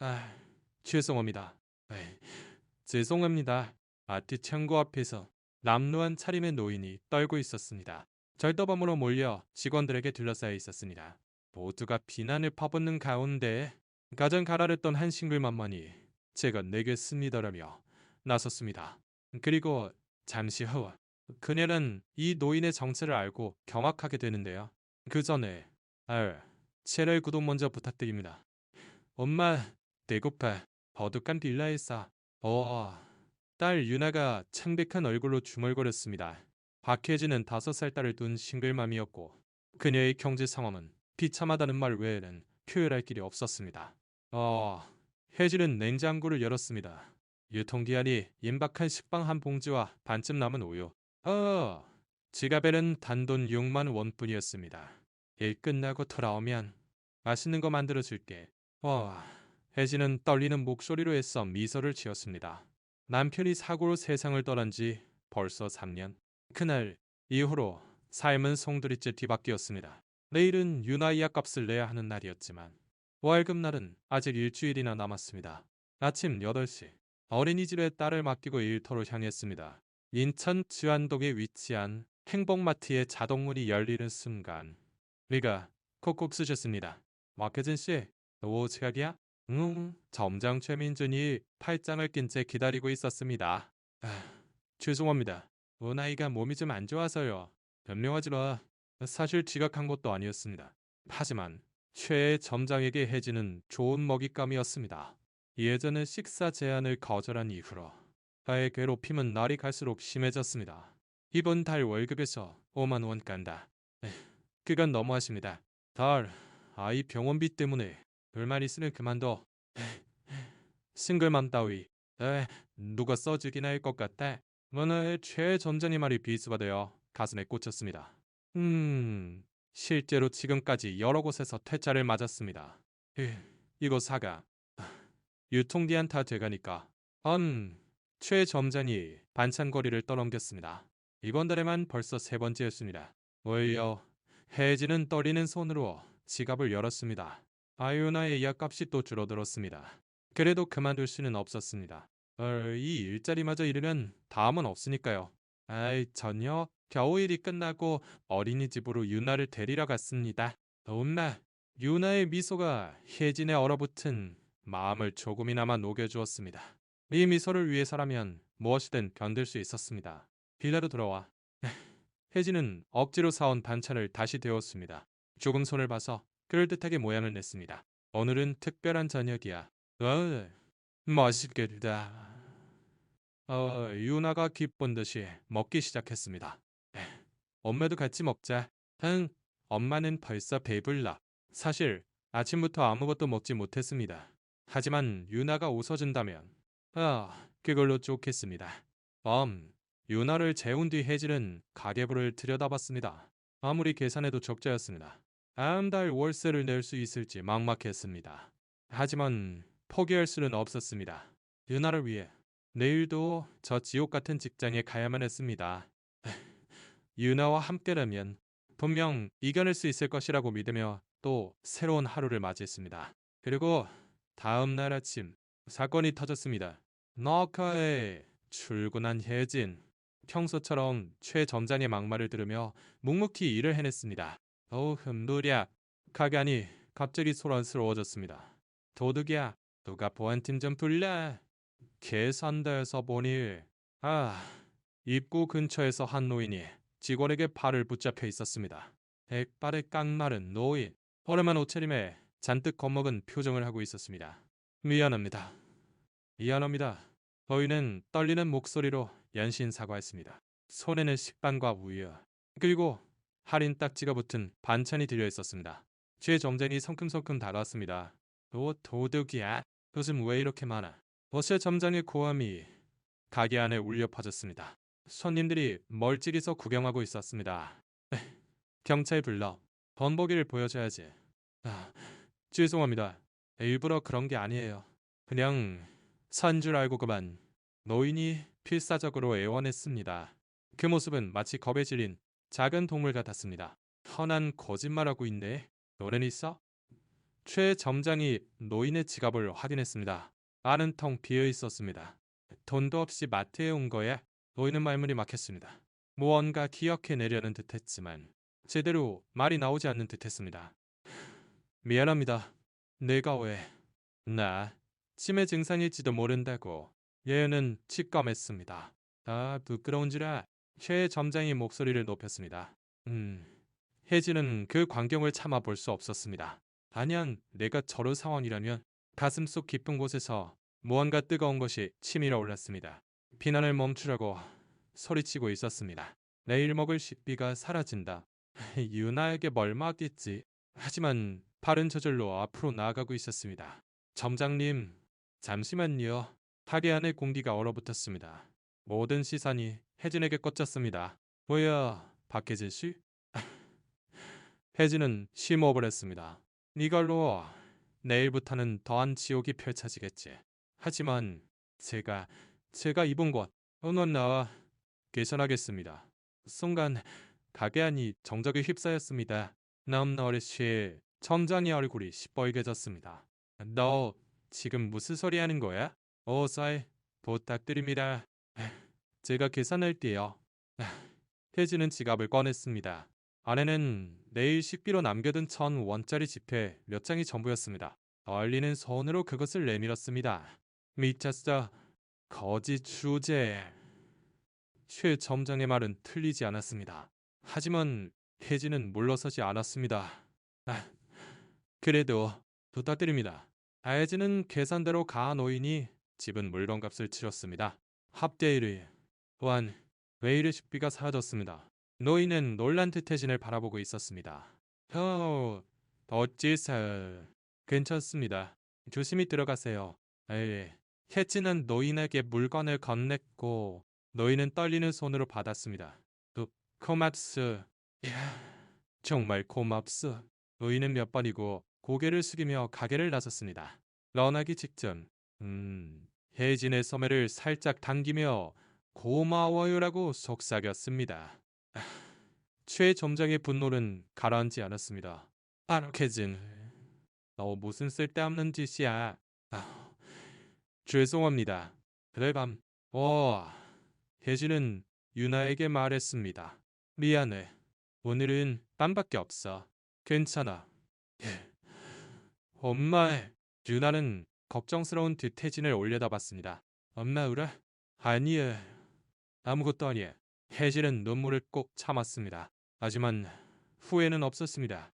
아, 죄송합니다. 에이, 죄송합니다. 아트 창고 앞에서 남루한 차림의 노인이 떨고 있었습니다. 절도범으로 몰려 직원들에게 둘러싸여 있었습니다. 모두가 비난을 퍼붓는 가운데 가장 가라랬던 한 싱글맘만이 제가 내겠습니다라며 나섰습니다. 그리고 잠시 후 그녀는 이 노인의 정체를 알고 경악하게 되는데요. 그 전에 채널 구독 먼저 부탁드립니다. 엄마, 배고파. 버둑한 빌라에서. 딸 유나가 창백한 얼굴로 중얼거렸습니다. 박혜진은 5살 딸을 둔 싱글맘이었고 그녀의 경제 상황은 비참하다는 말 외에는 표현할 길이 없었습니다. 혜진은 냉장고를 열었습니다. 유통기한이 임박한 식빵 한 봉지와 반쯤 남은 우유. 지갑에는 단돈 6만 원뿐이었습니다. 일 끝나고 돌아오면 맛있는 거 만들어줄게. 혜진은 떨리는 목소리로 애써 미소를 지었습니다. 남편이 사고로 세상을 떠난 지 벌써 3년. 그날 이후로 삶은 송두리째 뒤바뀌었습니다. 내일은 유나 이약값을 내야 하는 날이었지만 월급날은 아직 일주일이나 남았습니다. 아침 8시 어린이집에 딸을 맡기고 일터로 향했습니다. 인천 지안동에 위치한 행복마트의 자동문이 열리는 순간 리가 콕콕 쑤셨습니다. 마케진 씨, 너 제약이야? 응. 점장 최민준이 팔짱을 낀 채 기다리고 있었습니다. 죄송합니다. 나이가 몸이 좀 안 좋아서요. 변명하지 마. 사실 지각한 것도 아니었습니다. 하지만 최 점장에게 해지는 좋은 먹잇감이었습니다. 예전에 식사 제안을 거절한 이후로 그의 괴롭힘은 날이 갈수록 심해졌습니다. 이번 달 월급에서 5만 원 깐다. 그건 너무하십니다. 달, 아이 병원비 때문에 불만 있으면 그만둬. 싱글맘 따위. 누가 써주긴 할 것 같아. 문화의 최 점장의 말이 비수받아요. 가슴에 꽂혔습니다. 실제로 지금까지 여러 곳에서 퇴짜를 맞았습니다. 이거 사가. 유통기한 다 돼가니까. 최 점장이 반찬거리를 떠넘겼습니다. 이번 달에만 벌써 3번째였습니다. 뭘요? 혜진은 떨리는 손으로 지갑을 열었습니다. 아유나의 약값이 또 줄어들었습니다. 그래도 그만둘 수는 없었습니다. 이 일자리마저 잃으면 다음은 없으니까요. 전요. 겨우 일이 끝나고 어린이집으로 유나를 데리러 갔습니다. 엄마, 유나의 미소가 혜진의 얼어붙은 마음을 조금이나마 녹여주었습니다. 이 미소를 위해서라면 무엇이든 견딜 수 있었습니다. 빌라로 돌아와. 혜진은 억지로 사온 반찬을 다시 데웠습니다. 조금 손을 봐서 그럴듯하게 모양을 냈습니다. 오늘은 특별한 저녁이야. 맛있겠다. 유나가 기쁜 듯이 먹기 시작했습니다. 엄마도 같이 먹자. 응, 엄마는 벌써 배불러. 사실 아침부터 아무것도 먹지 못했습니다. 하지만 유나가 웃어준다면 그걸로 좋겠습니다. 유나를 재운 뒤 혜진은 가계부를 들여다봤습니다. 아무리 계산해도 적자였습니다. 다음 달 월세를 낼 수 있을지 막막했습니다. 하지만 포기할 수는 없었습니다. 유나를 위해 내일도 저 지옥 같은 직장에 가야만 했습니다. 유나와 함께라면 분명 이겨낼 수 있을 것이라고 믿으며 또 새로운 하루를 맞이했습니다. 그리고 다음 날 아침 사건이 터졌습니다. 너카에 출근한 혜진. 평소처럼 최 점장의 막말을 들으며 묵묵히 일을 해냈습니다. 무랴. 가게 안이 갑자기 소란스러워졌습니다. 도둑이야. 누가 보안팀 좀 불러. 계산대에서 보니 입구 근처에서 한 노인이 직원에게 팔을 붙잡혀 있었습니다. 백발의 깡마른 노인. 허름한 옷차림에 잔뜩 겁먹은 표정을 하고 있었습니다. 미안합니다. 미안합니다. 노인은 떨리는 목소리로 연신 사과했습니다. 손에는 식빵과 우유, 그리고 할인 딱지가 붙은 반찬이 들려 있었습니다. 제 점쟁이 성큼성큼 다가왔습니다. 너 도둑이야? 요즘 왜 이렇게 많아? 버스 점장의 고함이 가게 안에 울려 퍼졌습니다. 손님들이 멀찍이서 구경하고 있었습니다. 경찰 불러. 번복이를 보여줘야지. 아, 죄송합니다. 일부러 그런 게 아니에요. 그냥 산 줄 알고 그만. 노인이 필사적으로 애원했습니다. 그 모습은 마치 겁에 질린 작은 동물 같았습니다. 흔한 거짓말하고 있네. 너는 있어? 최 점장이 노인의 지갑을 확인했습니다. 안은 텅 비어 있었습니다. 돈도 없이 마트에 온 거야? 노인은 말문이 막혔습니다. 무언가 기억해내려는 듯했지만 제대로 말이 나오지 않는 듯했습니다. 미안합니다. 내가 왜? 나 치매 증상일지도 모른다고. 예은은 직감했습니다. 아, 부끄러운지라 최 점장이 목소리를 높였습니다. 혜진은 그 광경을 참아 볼 수 없었습니다. 단연 내가 저런 상황이라면 가슴속 깊은 곳에서 무언가 뜨거운 것이 치밀어 올랐습니다. 비난을 멈추라고 소리치고 있었습니다. 내일 먹을 식비가 사라진다. 유나에게 뭘 맡겼지? 하지만 발은 저절로 앞으로 나아가고 있었습니다. 점장님, 잠시만요. 다리 안의 공기가 얼어붙었습니다. 모든 시선이 혜진에게 꽂혔습니다. 뭐야, 박혜진 씨? 혜진은 심호흡을 했습니다. 이걸로 내일부터는 더한 지옥이 펼쳐지겠지. 하지만 제가 입은 곳, 오늘 나와 계산하겠습니다. 순간 가게 안이 정적에 휩싸였습니다. 남너리 씨, 점장의 얼굴이 시뻘개졌습니다. 너 지금 무슨 소리 하는 거야? 어사이 부탁드립니다. 제가 계산할게요. 혜진은 지갑을 꺼냈습니다. 안에는 내일 식비로 남겨둔 1,000원짜리 지폐 몇 장이 전부였습니다. 떨리는 손으로 그것을 내밀었습니다. 미쳤어. 거짓 주제. 최 점장의 말은 틀리지 않았습니다. 하지만 혜진은 물러서지 않았습니다. 아, 그래도 부탁드립니다. 혜진은 계산대로 가 노인이 집은 물건값을 치렀습니다. 합대 1위. 또한 외일의 식비가 사라졌습니다. 노인은 놀란 듯 혜진을 바라보고 있었습니다. 어찌서 괜찮습니다. 조심히 들어가세요. 에이, 혜진은 노인에게 물건을 건넸고 노인은 떨리는 손으로 받았습니다. 고맙소. 이야, 정말 고맙소. 노인은 몇 번이고 고개를 숙이며 가게를 나섰습니다. 떠나기 직전 혜진의 소매를 살짝 당기며 고마워요라고 속삭였습니다. 최 점장의 분노는 가라앉지 않았습니다. 혜진, 너 무슨 쓸데없는 짓이야. 죄송합니다. 그날 밤, 혜진은 유나에게 말했습니다. 미안해. 오늘은 땀밖에 없어. 괜찮아. 엄마의 유나는 걱정스러운 듯 혜진을 올려다봤습니다. 엄마 울어? 아니에. 아무것도 아니에. 혜진은 눈물을 꼭 참았습니다. 하지만 후회는 없었습니다.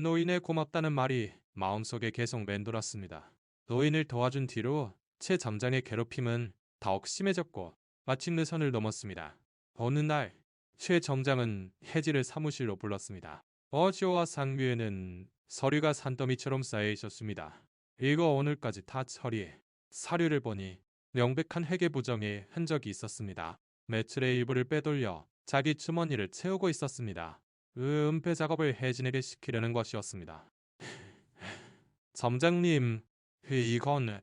노인의 고맙다는 말이 마음속에 계속 맴돌았습니다. 노인을 도와준 뒤로 최 점장의 괴롭힘은 더욱 심해졌고 마침내 선을 넘었습니다. 어느 날 최 점장은 혜진을 사무실로 불렀습니다. 어지와 상류에는 서류가 산더미처럼 쌓여 있었습니다. 이거 오늘까지 다 처리해. 사료를 보니 명백한 회계 부정의 흔적이 있었습니다. 매출의 일부를 빼돌려 자기 주머니를 채우고 있었습니다. 은폐 작업을 혜진에게 시키려는 것이었습니다. 점장님, 이건...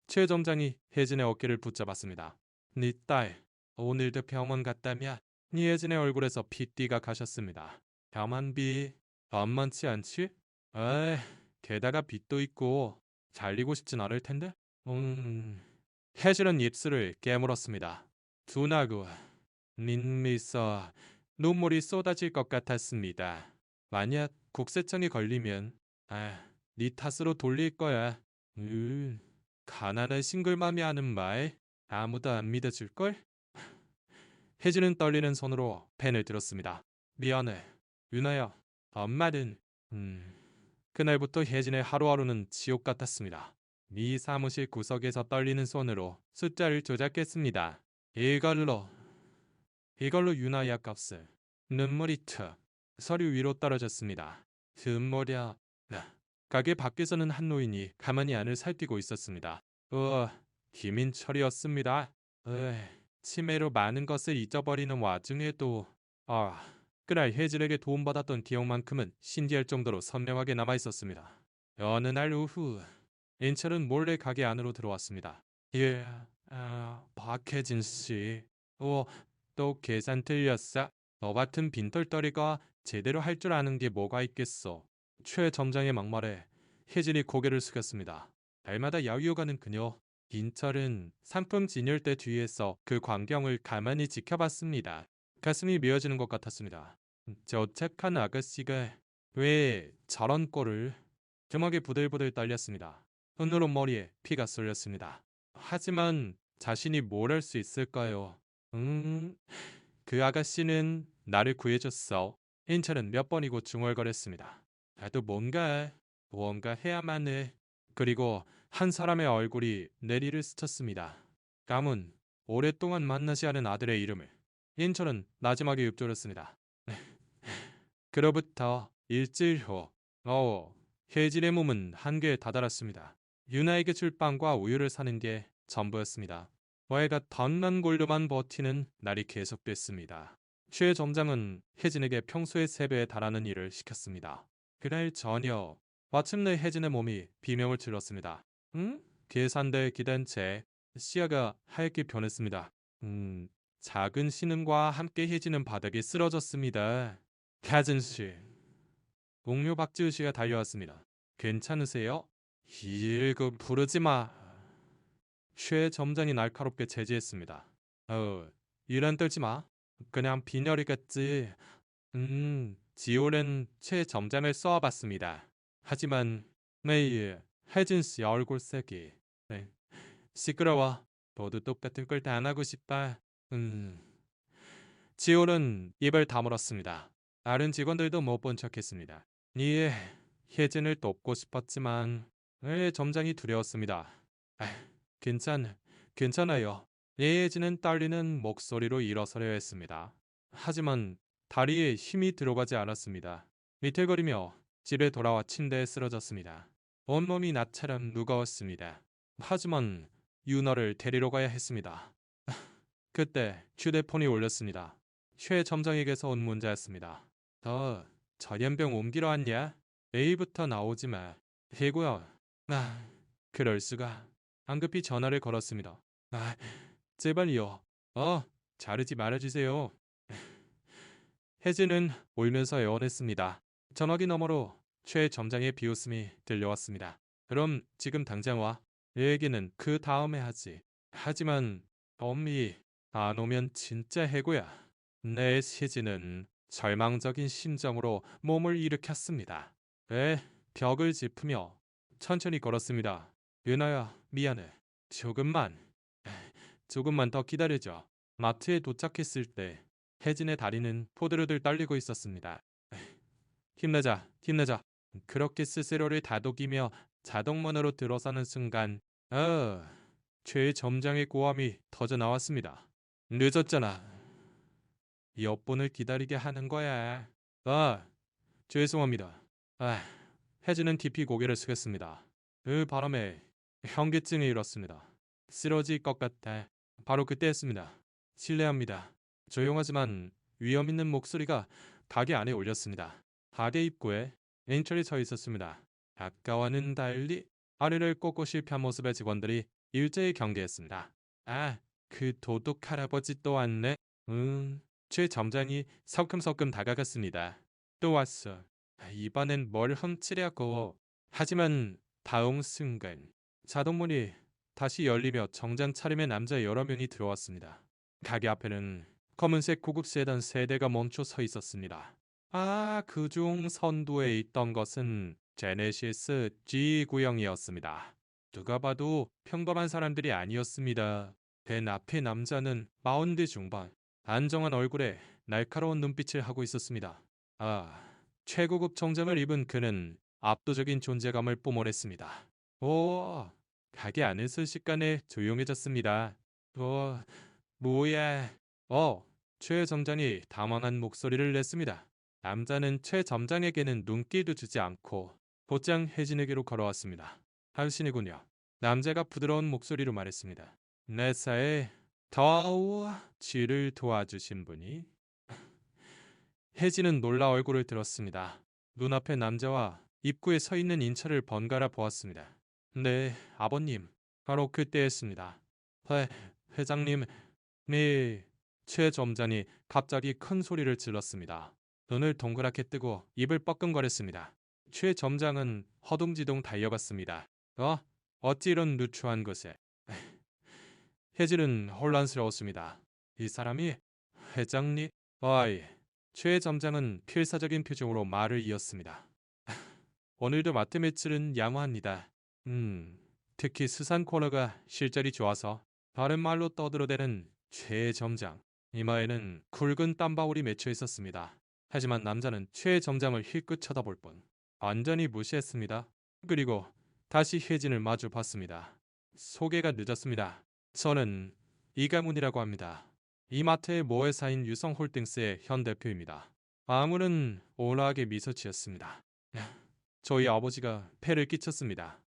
최 점장이 혜진의 어깨를 붙잡았습니다. 네 딸, 오늘도 병원 갔다며? 혜진의 얼굴에서 핏띠가 가셨습니다. 병원비 만만치 않지? 에이, 게다가 빚도 있고 잘리고 싶진 않을 텐데? 혜진은 입술을 깨물었습니다. 둔하고 닌미서 눈물이 쏟아질 것 같았습니다. 만약 국세청이 걸리면 네 탓으로 돌릴 거야. 가난한 싱글맘이 하는 말 아무도 안 믿어줄걸? 혜진은 떨리는 손으로 펜을 들었습니다. 미안해. 유나야. 엄마는 그날부터 혜진의 하루하루는 지옥 같았습니다. 미 사무실 구석에서 떨리는 손으로 숫자를 조작했습니다. 이걸로 유나야 값을. 눈물이 툭 서류 위로 떨어졌습니다. 틈모려. 가게 밖에서는 한 노인이 가만히 안을 살피고 있었습니다. 김인철이었습니다. 치매로 많은 것을 잊어버리는 와중에도 그날 혜진에게 도움받았던 기억만큼은 신기할 정도로 선명하게 남아있었습니다. 어느 날 오후 인철은 몰래 가게 안으로 들어왔습니다. 박혜진 씨. 또 계산 틀렸어? 너 같은 빈털터리가 제대로 할 줄 아는 게 뭐가 있겠어. 최 점장의 막말에 혜진이 고개를 숙였습니다. 날마다 야유어가는 그녀. 인철은 상품 진열대 뒤에서 그 광경을 가만히 지켜봤습니다. 가슴이 미어지는 것 같았습니다. 저 착한 아가씨가 왜 저런 꼴을. 주먹이 부들부들 떨렸습니다. 손으로 머리에 피가 쏠렸습니다. 하지만 자신이 뭘 할 수 있을까요? 음, 그 아가씨는 나를 구해줬어. 인철은 몇 번이고 중얼거렸습니다. 나도 뭔가 해야만 해. 그리고 한 사람의 얼굴이 내리를 스쳤습니다. 가문, 오랫동안 만나지 않은 아들의 이름을. 인철은 나지막에 읊조렸습니다. 그로부터 일주일 후, 혜진의 몸은 한계에 다다랐습니다. 유나에게 줄 빵과 우유를 사는 게 전부였습니다. 와이가 덧난 골로만 버티는 날이 계속됐습니다. 최 점장은 혜진에게 평소의 3배에 달하는 일을 시켰습니다. 그날 저녁, 마침내 혜진의 몸이 비명을 질렀습니다. 응? 계산대에 기댄 채 시야가 하얗게 변했습니다. 작은 신음과 함께 혜진은 바닥에 쓰러졌습니다. 혜진 씨, 동료 박지우 씨가 달려왔습니다. 괜찮으세요? 119 부르지 마. 최 점장이 날카롭게 제지했습니다. 이런 떨지 마. 그냥 빈혈이겠지. 지올은 최 점장을 쏘아봤습니다. 하지만 매일 혜진 씨 얼굴색이. 네. 시끄러워. 모두 똑같은 걸 다 안 하고 싶다. 지올은 입을 다물었습니다. 다른 직원들도 못 본 척했습니다. 예, 혜진을 돕고 싶었지만 점장이 두려웠습니다. 아, 괜찮아요. 혜진은 떨리는 목소리로 일어서려 했습니다. 하지만 다리에 힘이 들어가지 않았습니다. 미틀거리며 집에 돌아와 침대에 쓰러졌습니다. 온몸이 나처럼 무거웠습니다. 하지만 윤어를 데리러 가야 했습니다. 그때 휴대폰이 울렸습니다. 최 점장에게서 온 문자였습니다. 너 전염병 옮기러 왔냐? A부터 나오지 마. 해고요. 그럴 수가. 황급히 전화를 걸었습니다. 제발요. 자르지 말아주세요. 혜진은 울면서 애원했습니다. 전화기 너머로 최 점장의 비웃음이 들려왔습니다. 그럼 지금 당장 와. 얘기는 그 다음에 하지. 하지만 엄미 안 오면 진짜 해고야. 내 혜진은 절망적인 심정으로 몸을 일으켰습니다. 벽을 짚으며 천천히 걸었습니다. 윤아야, 미안해. 조금만 더 기다려줘. 마트에 도착했을 때 혜진의 다리는 포들포들 떨리고 있었습니다. 힘내자. 그렇게 스스로를 다독이며 자동문으로 들어서는 순간 최 점장의 고함이 터져 나왔습니다. 늦었잖아. 몇 분을 기다리게 하는 거야. 죄송합니다. 혜진은 깊이 고개를 숙였습니다. 그 바람에 현기증이 일었습니다. 쓰러질 것 같아. 바로 그때였습니다. 실례합니다. 조용하지만 위험 있는 목소리가 가게 안에 울렸습니다. 가게 입구에 인철이 서 있었습니다. 아까와는 달리 아래를 꽂고 실패한 모습의 직원들이 일제히 경계했습니다. 그 도둑 할아버지 또 왔네. 최 점장이 성큼성큼 다가갔습니다. 또 왔어. 이번엔 뭘 훔치려고. 하지만 다음 순간 자동문이 다시 열리며 정장 차림의 남자 여러 명이 들어왔습니다. 가게 앞에는 검은색 고급 세단 3대가 멈춰 서 있었습니다. 그중 선두에 있던 것은 제네시스 G 구형이었습니다. 누가 봐도 평범한 사람들이 아니었습니다. 맨 앞에 남자는 40대 중반, 안정한 얼굴에 날카로운 눈빛을 하고 있었습니다. 최고급 정장을 입은 그는 압도적인 존재감을 뿜어냈습니다. 가게 안은 순식간에 조용해졌습니다. 뭐야? 최 점장이 당황한 목소리를 냈습니다. 남자는 최 점장에게는 눈길도 주지 않고 곧장 혜진에게로 걸어왔습니다. 당신이군요. 남자가 부드러운 목소리로 말했습니다. 내 사에 쥐를 도와주신 분이? 혜진은 놀라 얼굴을 들었습니다. 눈앞의 남자와 입구에 서 있는 인철을 번갈아 보았습니다. 네, 아버님. 바로 그때였습니다. 회장님, 네. 최 점장이 갑자기 큰 소리를 질렀습니다. 눈을 동그랗게 뜨고 입을 뻐끔거렸습니다. 최 점장은 허둥지둥 달려갔습니다. 어찌 이런 누추한 곳에. 혜진은 혼란스러웠습니다. 이 사람이 회장님? 어이. 최 점장은 필사적인 표정으로 말을 이었습니다. 오늘도 마트 매출은 양호합니다. 특히 수산 코너가 실적이 좋아서 다른 말로 떠들어대는 최 점장. 이마에는 굵은 땀방울이 맺혀 있었습니다. 하지만 남자는 최 점장을 힐끗 쳐다볼 뿐 완전히 무시했습니다. 그리고 다시 혜진을 마주 봤습니다. 소개가 늦었습니다. 저는 이가문이라고 합니다. 이마트의 모회사인 유성홀딩스의 현 대표입니다. 아무는 온화하게 미소 지었습니다. 저희 아버지가 폐를 끼쳤습니다.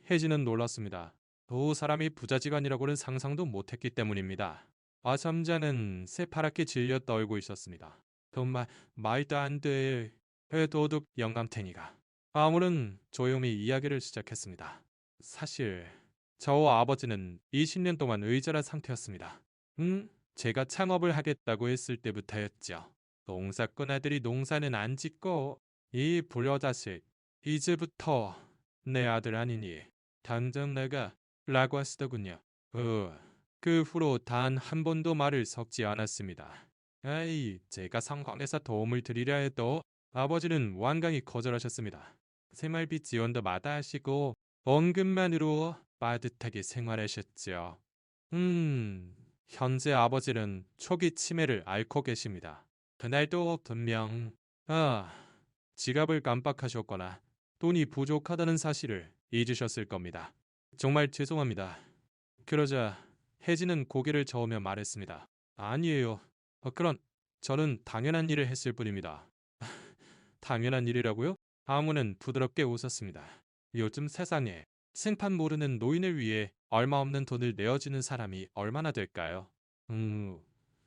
혜진은 놀랐습니다. 두 사람이 부자지간이라고는 상상도 못했기 때문입니다. 아점자는 새파랗게 질려 떨고 있었습니다. 정말 말도 안 돼. 회도둑 영감탱이가. 아무는 조용히 이야기를 시작했습니다. 사실 저와 아버지는 20년 동안 의절한 상태였습니다. 제가 창업을 하겠다고 했을 때부터였죠. 농사꾼 아들이 농사는 안 짓고 이 불효자식 이제부터 내 아들 아니니 당장 내가 라고 하시더군요. 그 후로 단 한 번도 말을 섞지 않았습니다. 제가 상황에서 도움을 드리려 해도 아버지는 완강히 거절하셨습니다. 생활비 지원도 마다하시고 원금만으로 빠듯하게 생활하셨죠. 현재 아버지는 초기 치매를 앓고 계십니다. 그날도 분명 지갑을 깜빡하셨거나 돈이 부족하다는 사실을 잊으셨을 겁니다. 정말 죄송합니다. 그러자 혜진은 고개를 저으며 말했습니다. 아니에요. 그런 저는 당연한 일을 했을 뿐입니다. 당연한 일이라고요? 아무는 부드럽게 웃었습니다. 요즘 세상에 생판 모르는 노인을 위해 얼마 없는 돈을 내어주는 사람이 얼마나 될까요?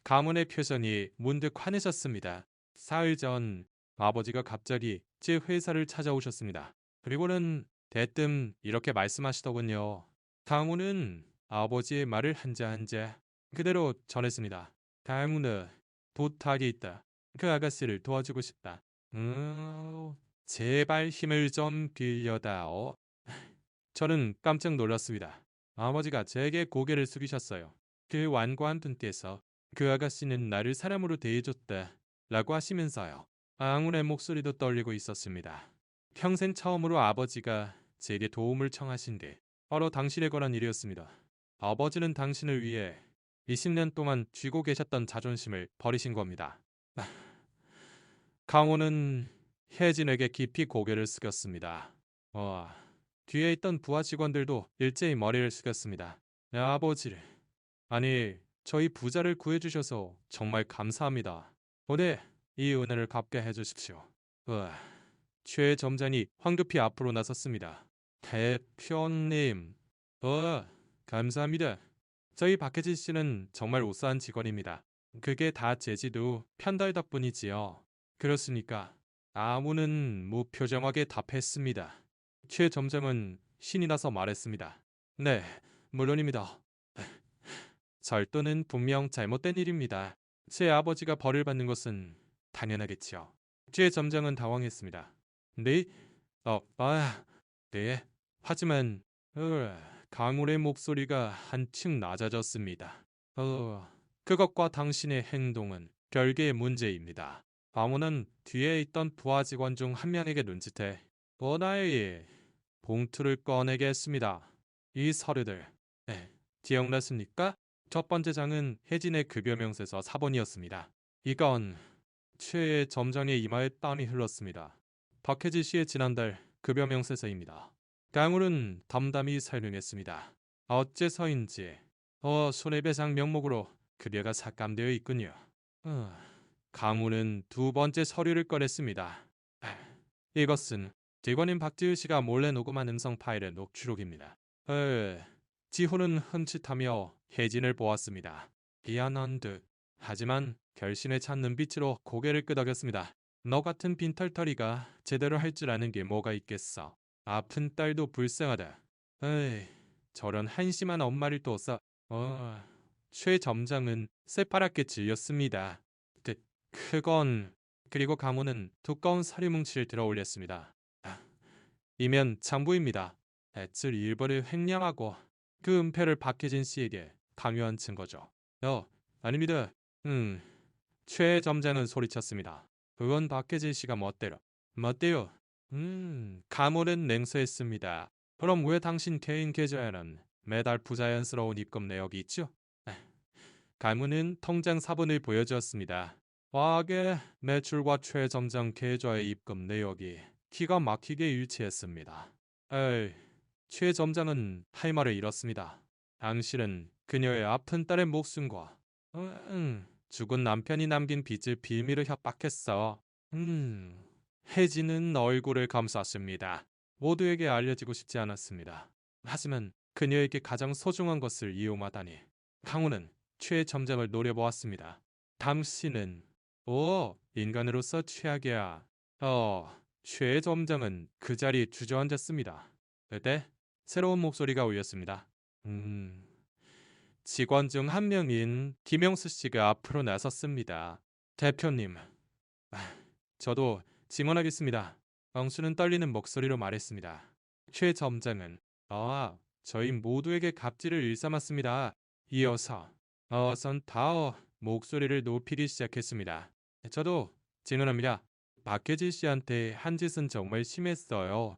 가문의 표정이 문득 환해졌습니다. 사흘 전 아버지가 갑자기 제 회사를 찾아오셨습니다. 그리고는 대뜸 이렇게 말씀하시더군요. 강우는 아버지의 말을 한자 그대로 전했습니다. 강우는 부탁이 있다. 그 아가씨를 도와주고 싶다. 제발 힘을 좀 빌려다오. 저는 깜짝 놀랐습니다. 아버지가 제게 고개를 숙이셨어요. 그 완고한 분께서 그 아가씨는 나를 사람으로 대해줬다 라고 하시면서요. 앙운의 목소리도 떨리고 있었습니다. 평생 처음으로 아버지가 제게 도움을 청하신 뒤 바로 당신에 관한 일이었습니다. 아버지는 당신을 위해 20년 동안 쥐고 계셨던 자존심을 버리신 겁니다. 강호는 혜진에게 깊이 고개를 숙였습니다. 뒤에 있던 부하 직원들도 일제히 머리를 숙였습니다. 아버지를, 아니 저희 부자를 구해주셔서 정말 감사합니다. 오늘 이 은혜를 갚게 해주십시오. 최 점장이 황급히 앞으로 나섰습니다. 대표님, 감사합니다. 저희 박혜진 씨는 정말 우수한 직원입니다. 그게 다 제지도 편달 덕분이지요. 그렇습니까? 아무는 무표정하게 답했습니다. 최 점장은 신이 나서 말했습니다. 네, 물론입니다. 절도는 분명 잘못된 일입니다. 제 아버지가 벌을 받는 것은 당연하겠지요. 최 점장은 당황했습니다. 네? 네. 하지만 강울의 목소리가 한층 낮아졌습니다. 그것과 당신의 행동은 별개의 문제입니다. 강우는 뒤에 있던 부하 직원 중 한 명에게 눈짓해 나의 봉투를 꺼내게 했습니다. 이 서류들 기억났습니까? 첫 번째 장은 혜진의 급여 명세서 4번이었습니다. 이건 최 점장의 이마에 땀이 흘렀습니다. 박혜지 씨의 지난달 급여 명세서입니다. 강울은 담담히 설명했습니다. 어째서인지 손해배상 명목으로 급여가 삭감되어 있군요. 강우는 두 번째 서류를 꺼냈습니다. 이것은 직원인 박지우 씨가 몰래 녹음한 음성 파일의 녹취록입니다. 지호는 흠칫하며 혜진을 보았습니다. 미안한 듯. 하지만 결심에 찬 눈빛으로 고개를 끄덕였습니다. 너 같은 빈털터리가 제대로 할 줄 아는 게 뭐가 있겠어. 아픈 딸도 불쌍하다. 저런 한심한 엄마를 둬서 최 점장은 새파랗게 질렸습니다. 그건 그리고 가문은 두꺼운 서류 뭉치를 들어 올렸습니다. 이면 장부입니다. 엣을 일벌을 횡령하고 그 은폐를 박해진 씨에게 강요한 증거죠. 아닙니다. 최 점장은 소리쳤습니다. 그건 박해진 씨가 멋대요? 가물은 냉소했습니다. 그럼 왜 당신 개인 계좌에는 매달 부자연스러운 입금 내역이 있죠? 가문은 통장 사본을 보여주었습니다. 과하게 매출과 최 점장 계좌의 입금 내역이 기가 막히게 일치했습니다. 에이, 최 점장은 할 말을 잃었습니다. 당신은 그녀의 아픈 딸의 목숨과 죽은 남편이 남긴 빚을 빌미로 협박했어. 혜진은 얼굴을 감쌌습니다. 모두에게 알려지고 싶지 않았습니다. 하지만 그녀에게 가장 소중한 것을 이용하다니. 강우는 최 점장을 노려보았습니다. 당신은 인간으로서 최악이야. 최 점장은 그 자리에 주저앉았습니다. 그때 새로운 목소리가 울렸습니다. 직원 중 한 명인 김영수 씨가 앞으로 나섰습니다. 대표님, 저도 증언하겠습니다. 영수는 떨리는 목소리로 말했습니다. 최 점장은 저희 모두에게 갑질을 일삼았습니다. 이어서 선타워 목소리를 높이기 시작했습니다. 저도 증언합니다. 박혜진 씨한테 한 짓은 정말 심했어요.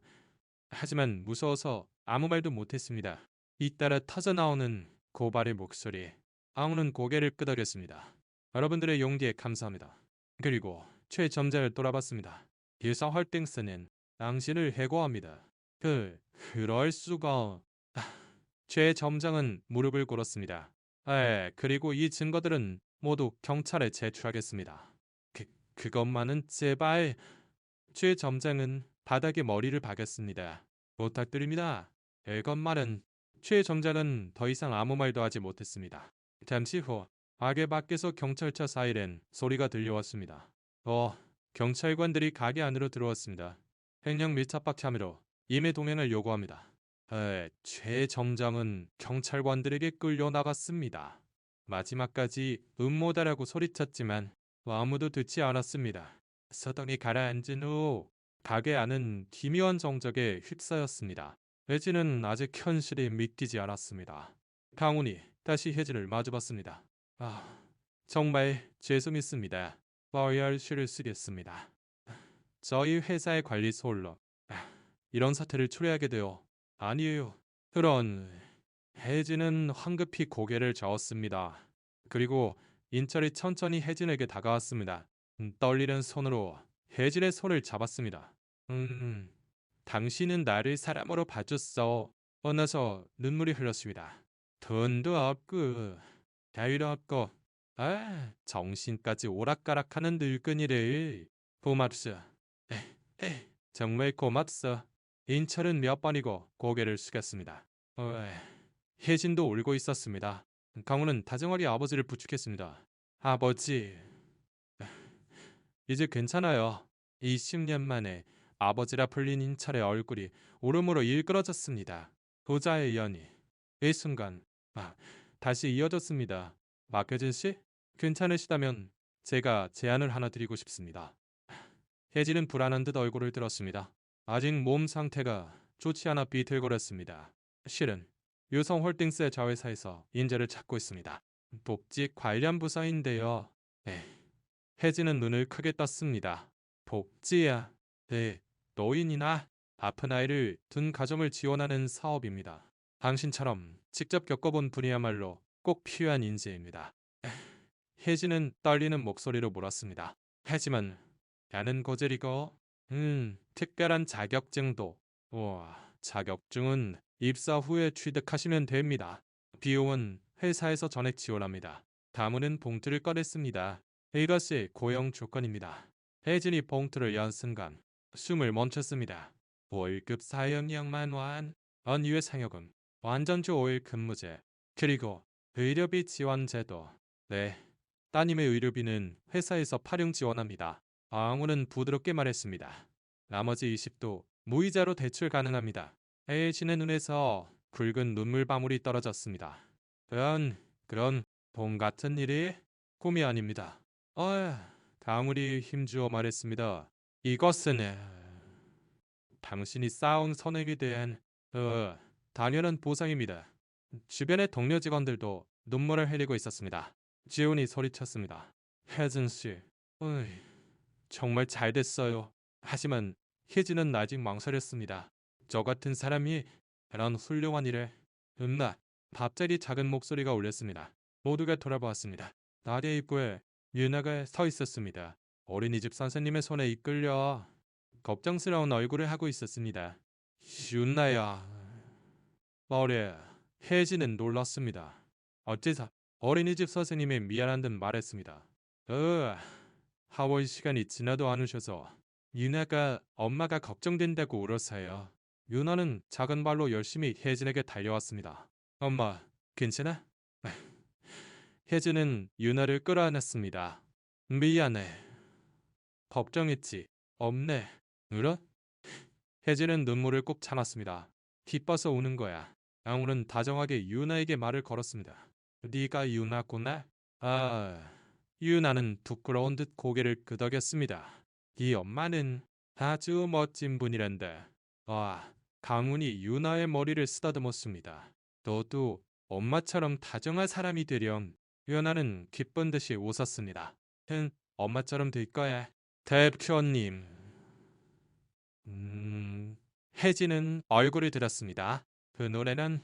하지만 무서워서 아무 말도 못했습니다. 잇따라 터져나오는 고발의 목소리. 아우는 고개를 끄덕였습니다. 여러분들의 용기에 감사합니다. 그리고 최 점장을 돌아봤습니다. 일사 헐땡스는 당신을 해고합니다. 그럴 수가. 최 점장은 무릎을 꿇었습니다. 그리고 이 증거들은 모두 경찰에 제출하겠습니다. 그것만은 제발. 최 점장은 바닥에 머리를 박였습니다. 부탁드립니다. 이것만은. 최 점장은 더 이상 아무 말도 하지 못했습니다. 잠시 후 가게 밖에서 경찰차 사이렌 소리가 들려왔습니다. 경찰관들이 가게 안으로 들어왔습니다. 횡령 밀착박 혐의로 임의 동행을 요구합니다. 최 점장은 경찰관들에게 끌려나갔습니다. 마지막까지 음모다라고 소리쳤지만 아무도 듣지 않았습니다. 서당이 가라앉은 후 가게 안은 기묘한 정적에 휩싸였습니다. 혜진은 아직 현실이 믿기지 않았습니다. 강훈이 다시 혜진을 마주봤습니다. 정말 죄송했습니다. 로열 쉬를 쓰겠습니다. 저희 회사의 관리 소홀로 이런 사태를 초래하게 되어. 아니에요. 그런. 혜진은 황급히 고개를 저었습니다. 그리고 인철이 천천히 혜진에게 다가왔습니다. 떨리는 손으로 혜진의 손을 잡았습니다. 당신은 나를 사람으로 봐줬어. 어나서 눈물이 흘렀습니다. 돈도 없고 자유도 없고 정신까지 오락가락하는 늙은이를. 고맙소. 정말 고맙소. 인철은 몇 번이고 고개를 숙였습니다. 혜진도 울고 있었습니다. 강우는 다정하게 아버지를 부축했습니다. 아버지, 이제 괜찮아요. 20년 만에 아버지라 불린 인철의 얼굴이 울음으로 일그러졌습니다. 부자의 연이 이 순간 다시 이어졌습니다. 박혜진 씨, 괜찮으시다면 제가 제안을 하나 드리고 싶습니다. 혜진은 불안한 듯 얼굴을 들었습니다. 아직 몸 상태가 좋지 않아 비틀거렸습니다. 실은 유성홀딩스의 자회사에서 인재를 찾고 있습니다. 복지 관련 부서인데요. 혜진은 눈을 크게 떴습니다. 복지야. 노인이나 아픈 아이를 둔 가정을 지원하는 사업입니다. 당신처럼 직접 겪어본 분이야말로 꼭 필요한 인재입니다. 혜진은 떨리는 목소리로 물었습니다. 하지만 나는 고졸이고 특별한 자격증도. 자격증은 입사 후에 취득하시면 됩니다. 비용은 회사에서 전액 지원합니다. 다문은 봉투를 꺼냈습니다. 이것이 고용 조건입니다. 혜진이 봉투를 연 순간 숨을 멈췄습니다. 월급 4영역만 원, 언유의 상여금, 완전주 5일 근무제, 그리고 의료비 지원 제도. 따님의 의료비는 회사에서 파령 지원합니다. 아웅우는 부드럽게 말했습니다. 나머지 20도 무이자로 대출 가능합니다. 혜진의 눈에서 굵은 눈물방울이 떨어졌습니다. 그런 돈 같은 일이 꿈이 아닙니다. 강울이 힘주어 말했습니다. 이것은 당신이 쌓아온 선행에 대한 당연한 보상입니다. 주변의 동료 직원들도 눈물을 흘리고 있었습니다. 지훈이 소리쳤습니다. 혜진 씨, 어이, 정말 잘 됐어요. 하지만 혜진은 아직 망설였습니다. 저 같은 사람이 이런 훌륭한 일을 음나 갑자기 작은 목소리가 울렸습니다. 모두가 돌아보았습니다. 나대 입구에 유나가 서 있었습니다. 어린이집 선생님의 손에 이끌려 걱정스러운 얼굴을 하고 있었습니다. 유나야. 머리에 혜진은 놀랐습니다. 어째서 어린이집 선생님이 미안한 듯 말했습니다. 하원 시간이 지나도 안 오셔서 유나가 엄마가 걱정된다고 울었어요. 유나는 작은 발로 열심히 혜진에게 달려왔습니다. 엄마, 괜찮아? 혜진은 유나를 끌어안았습니다. 미안해. 걱정했지. 없네. 울어? 혜진은 눈물을 꾹 참았습니다. 기뻐서 우는 거야. 양울은 다정하게 유나에게 말을 걸었습니다. 네가 유나구나? 아, 유나는 부끄러운 듯 고개를 끄덕였습니다. 이 엄마는 아주 멋진 분이란다. 강훈이 유나의 머리를 쓰다듬었습니다. 너도 엄마처럼 다정한 사람이 되렴. 유나는 기쁜 듯이 웃었습니다. 엄마처럼 될 거야. 대표님. 혜진은 얼굴을 들었습니다. 그 노래는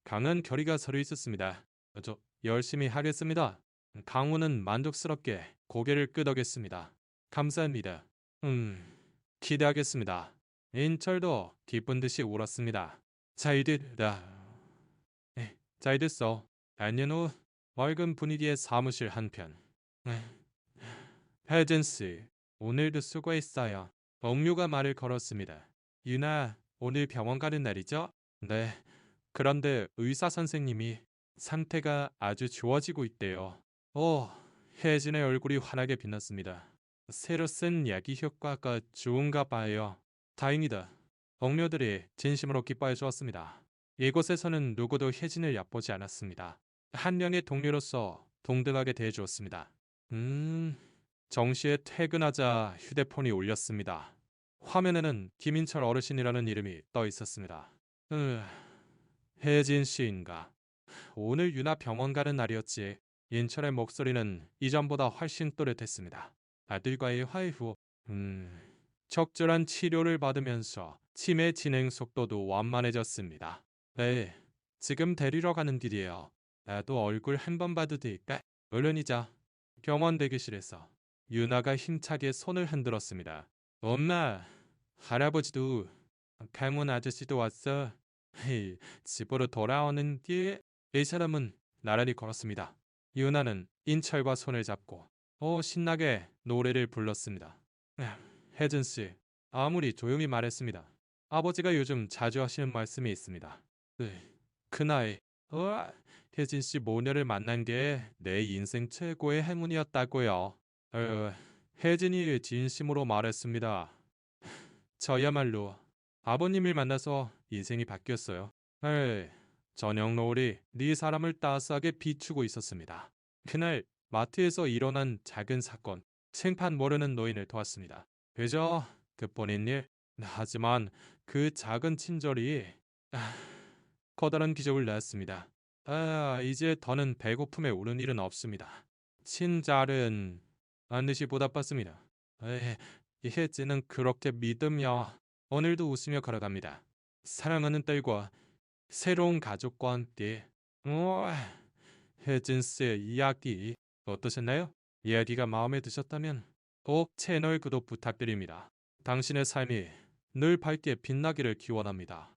강한 결의가 서려 있었습니다. 저 열심히 하겠습니다. 강훈은 만족스럽게 고개를 끄덕였습니다. 감사합니다. 기대하겠습니다. 인철도 기쁜 듯이 울었습니다. 잘 됐다. 잘 됐어. 반년 후 맑은 분위기의 사무실 한편. 혜진 씨, 오늘도 수고했어요. 억류가 말을 걸었습니다. 유나, 오늘 병원 가는 날이죠? 네. 그런데 의사 선생님이 상태가 아주 좋아지고 있대요. 혜진의 얼굴이 환하게 빛났습니다. 새로 쓴 약이 효과가 좋은가 봐요. 다행이다. 동료들이 진심으로 기뻐해 주었습니다. 이곳에서는 누구도 혜진을 얕보지 않았습니다. 한 명의 동료로서 동등하게 대해 주었습니다. 정시에 퇴근하자 휴대폰이 울렸습니다. 화면에는 김인철 어르신이라는 이름이 떠 있었습니다. 혜진 씨인가? 오늘 유나 병원 가는 날이었지. 인철의 목소리는 이전보다 훨씬 또렷했습니다. 아들과의 화해 후 적절한 치료를 받으면서 치매 진행 속도도 완만해졌습니다. 네, 지금 데리러 가는 길이에요. 나도 얼굴 한 번 봐도 될까? 물론이죠. 병원 대기실에서 유나가 힘차게 손을 흔들었습니다. 엄마, 할아버지도 강훈 아저씨도 왔어. 집으로 돌아오는 길 이 사람은 나란히 걸었습니다. 유나는 인철과 손을 잡고 신나게 노래를 불렀습니다. 혜진 씨, 아무리 조용히 말했습니다. 아버지가 요즘 자주 하시는 말씀이 있습니다. 그 나이, 혜진 씨 모녀를 만난 게 내 인생 최고의 행운이었다고요. 혜진이 진심으로 말했습니다. 저야말로 아버님을 만나서 인생이 바뀌었어요. 저녁 노을이 네 사람을 따스하게 비추고 있었습니다. 그날 마트에서 일어난 작은 사건, 생판 모르는 노인을 도왔습니다. 그저 그뿐인 일. 하지만 그 작은 친절이 커다란 기적을 낳았습니다. 이제 더는 배고픔에 오른 일은 없습니다. 친절은 반드시 보답받습니다. 혜진은 그렇게 믿으며 오늘도 웃으며 걸어갑니다. 사랑하는 딸과 새로운 가족과 함께. 혜진 씨의 이야기 어떠셨나요? 이야기가 마음에 드셨다면 꼭 채널 구독 부탁드립니다. 당신의 삶이 늘 밝게 빛나기를 기원합니다.